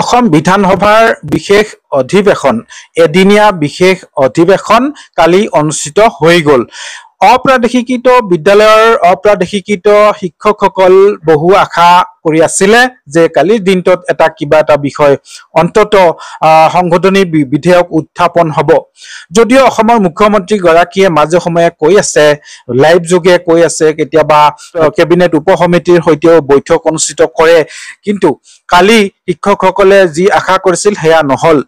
অসম বিধানসভাৰ বিশেষ অধিৱেশন এদিনীয়া বিশেষ অধিৱেশন কালি অনুষ্ঠিত হৈ গ'ল। অপ্ৰাদেশিকৃত বিদ্যালয়ৰ অপ্ৰাদেশিকৃত শিক্ষকসকল বহু আশা কৰি আছিলে যে কালিৰ দিনটোত কিবা এটা বিষয় অন্তত সংশোধনী বিধেয়ক উত্থাপন হ'ব। যদিও অসমৰ মুখ্যমন্ত্ৰী গৰাকীয়ে মাজে সময়ে কৈ আছে, লাইভ যোগে কৈ আছে, কেতিয়াবা কেবিনেট উপসমিতিৰ সৈতেও বৈঠক অনুষ্ঠিত কৰে, কিন্তু কালি শিক্ষকসকলে যি আশা কৰিছিল সেয়া নহল।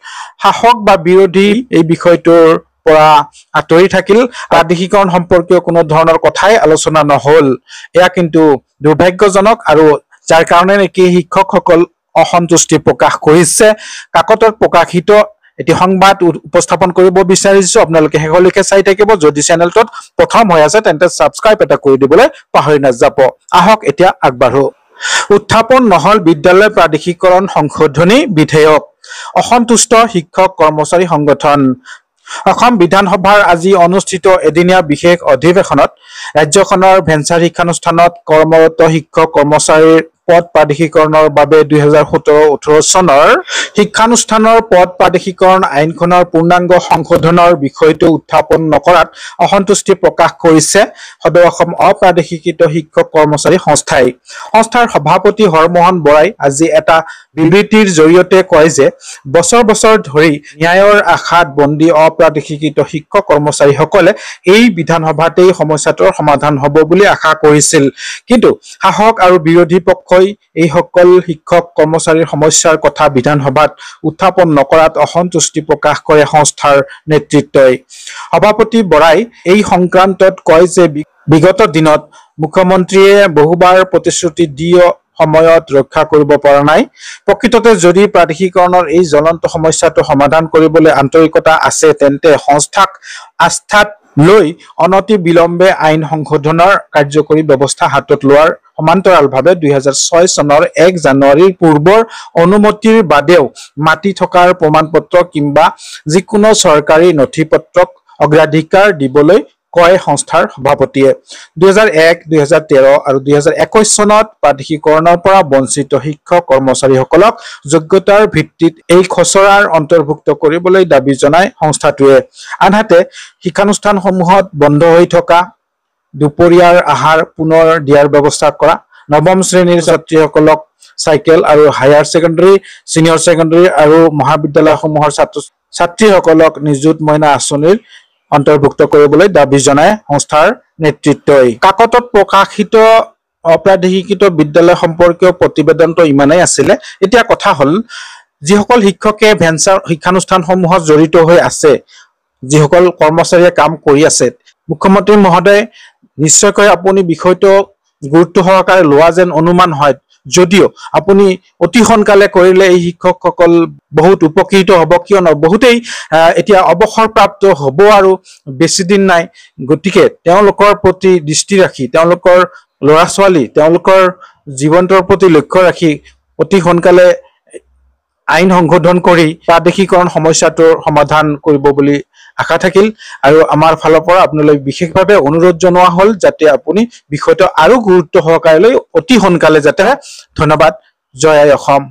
শাসক বা বিৰোধী এই বিষয়টোৰ পৰা আঁতৰি থাকিল। প্ৰাদেশিকৰণ সম্পৰ্কীয় কোনো ধৰণৰ কথাই আলোচনা নহল। এয়া কিন্তু দুৰ্ভাগ্যজনক আৰু যাৰ কাৰণে নেকি শিক্ষকসকল অসন্তুষ্টি প্ৰকাশ কৰিছে। কাকতত প্ৰকাশিত এটি সংবাদ উপস্থাপন কৰিব বিচাৰিছো, আপোনালোকে শেষলৈকে চাই থাকিব। যদি চেনেলটোত প্ৰথম হৈ আছে তেন্তে ছাবস্ক্ৰাইব এটা কৰি দিবলৈ পাহৰি নাযাব। আহক এতিয়া আগবাঢ়ো। উত্থাপন নহল বিদ্যালয় প্ৰাদেশিকৰণ সংশোধনী বিধেয়ক, অসন্তুষ্ট শিক্ষক কৰ্মচাৰী সংগঠন। অসম বিধানসভাৰ আজি অনুষ্ঠিত এদিনীয়া বিশেষ অধিৱেশনত ৰাজ্যখনৰ ভেঞ্চাৰ শিক্ষানুষ্ঠানত কৰ্মৰত শিক্ষক কৰ্মচাৰীৰ পদ প্ৰাদেশিকৰণৰ বাবে 2017-18 চনৰ শিক্ষানুষ্ঠানৰ পদ প্ৰাদেশিকৰণ আইনখনৰ পূৰ্ণাংগ সংশোধনৰ বিষয়টো উত্থাপন নকৰাত অসন্তুষ্টি প্ৰকাশ কৰিছে সদৌ অসম অপ্ৰাদেশিকৃত শিক্ষক কৰ্মচাৰী সংস্থাই। সংস্থাৰ সভাপতি হৰমোহন বৰাই আজি এটা বিবৃতিৰ জৰিয়তে কয় যে বছৰ বছৰ ধৰি ন্যায়ৰ আশাত বন্দী অপ্ৰাদেশিকৃত শিক্ষক কৰ্মচাৰীসকলে এই বিধানসভাতেই সমস্যাটোৰ সমাধান হ'ব বুলি আশা কৰিছিল, কিন্তু শাসক আৰু বিৰোধী পক্ষই এইসকল শিক্ষক কৰ্মচাৰীৰ সমস্যাৰ কথা বিধানসভাত উত্থাপন নকৰাত অসন্তুষ্টি প্ৰকাশ কৰে সংস্থাৰ নেতৃত্বই। সভাপতি বৰাই এই সংক্ৰান্তত কয় যে বিগত দিনত মুখ্যমন্ত্ৰীয়ে বহুবাৰ প্ৰতিশ্ৰুতি দিও সময়ত ৰক্ষা কৰিব পৰা নাই। প্ৰকৃততে যদি প্ৰাদেশিকৰণৰ এই জ্বলন্ত সমস্যাটো সমাধান কৰিবলৈ আন্তৰিকতা আছে তেন্তে সংস্থাক আস্থাত লৈ অনতি বিলম্বে আইন সংশোধনৰ কাৰ্যকৰী ব্যৱস্থা হাতত লোৱাৰ সমান্তৰালভাৱে 2006 চনৰ 1 জানুৱাৰীৰ পূৰ্বৰ অনুমতিৰ বাদেও মাটি থকাৰ প্ৰমাণপত্ৰ কিংবা যিকোনো চৰকাৰী নথিপত্ৰক অগ্ৰাধিকাৰ দিবলৈ কয় সংস্থাৰ সভাপতিয়ে। 2001, 2013 আৰু 2021 চনত প্ৰাদেশিকৰণৰ পৰা বঞ্চিত শিক্ষক কৰ্মচাৰীসকলক যোগ্যতাৰ ভিত্তিত এই খচৰাৰ অন্তৰ্ভুক্ত কৰিবলৈ দাবী জনায় সংস্থাটোৱে। আনহাতে শিক্ষানুষ্ঠানসমূহত বন্ধ হৈ থকা দুপৰীয়াৰ আহাৰ পুনৰ দিয়াৰ ব্যৱস্থা কৰা, নৱম শ্ৰেণীৰ ছাত্ৰীসকলক চাইকেল আৰু হায়াৰ ছেকেণ্ডাৰী, ছিনিয়ৰ ছেকেণ্ডাৰী আৰু মহাবিদ্যালয়সমূহৰ ছাত্ৰীসকলক নিযুত মইনা আঁচনিৰ অন্তৰ্ভুক্ত কৰিবলৈ দাবী জনায় সংস্থাৰ নেতৃত্বই। কাকতত প্ৰকাশিত অপ্ৰাদেশিকৃত বিদ্যালয় সম্পৰ্কীয় প্ৰতিবেদনটো ইমানেই আছিলে। এতিয়া কথা হ'ল, যিসকল শিক্ষকে ভেঞ্চাৰ শিক্ষানুষ্ঠানসমূহত জড়িত হৈ আছে, যিসকল কৰ্মচাৰীয়ে কাম কৰি আছে, মুখ্যমন্ত্ৰী মহোদয় নিশ্চয়কৈ আপুনি বিষয়টো গুৰুত্ব সহকাৰে লোৱা যেন অনুমান হয়। যদিও আপুনি অতি সোনকালে কৰিলে এই শিক্ষকসকল বহুত উপকৃত হ'ব, কিয়নো বহুতেই এতিয়া অৱসৰপ্ৰাপ্ত হ'ব আৰু বেছি দিন নাই। গতিকে তেওঁলোকৰ প্ৰতি দৃষ্টি ৰাখি, তেওঁলোকৰ ল'ৰা ছোৱালী, তেওঁলোকৰ জীৱনটোৰ প্ৰতি লক্ষ্য ৰাখি অতি সোনকালে আইন সংশোধন কৰি প্ৰাদেশিকৰণ সমস্যাটোৰ সমাধান কৰিব বুলি আশা থাকিল। আৰু আমাৰ ফালৰ পৰা আপোনালৈ বিশেষভাৱে অনুৰোধ জনোৱা হ'ল যাতে আপুনি বিষয়টো আৰু গুৰুত্ব সহকাৰে লৈ অতি সোনকালে যাতে। ধন্যবাদ। জয় আই অসম।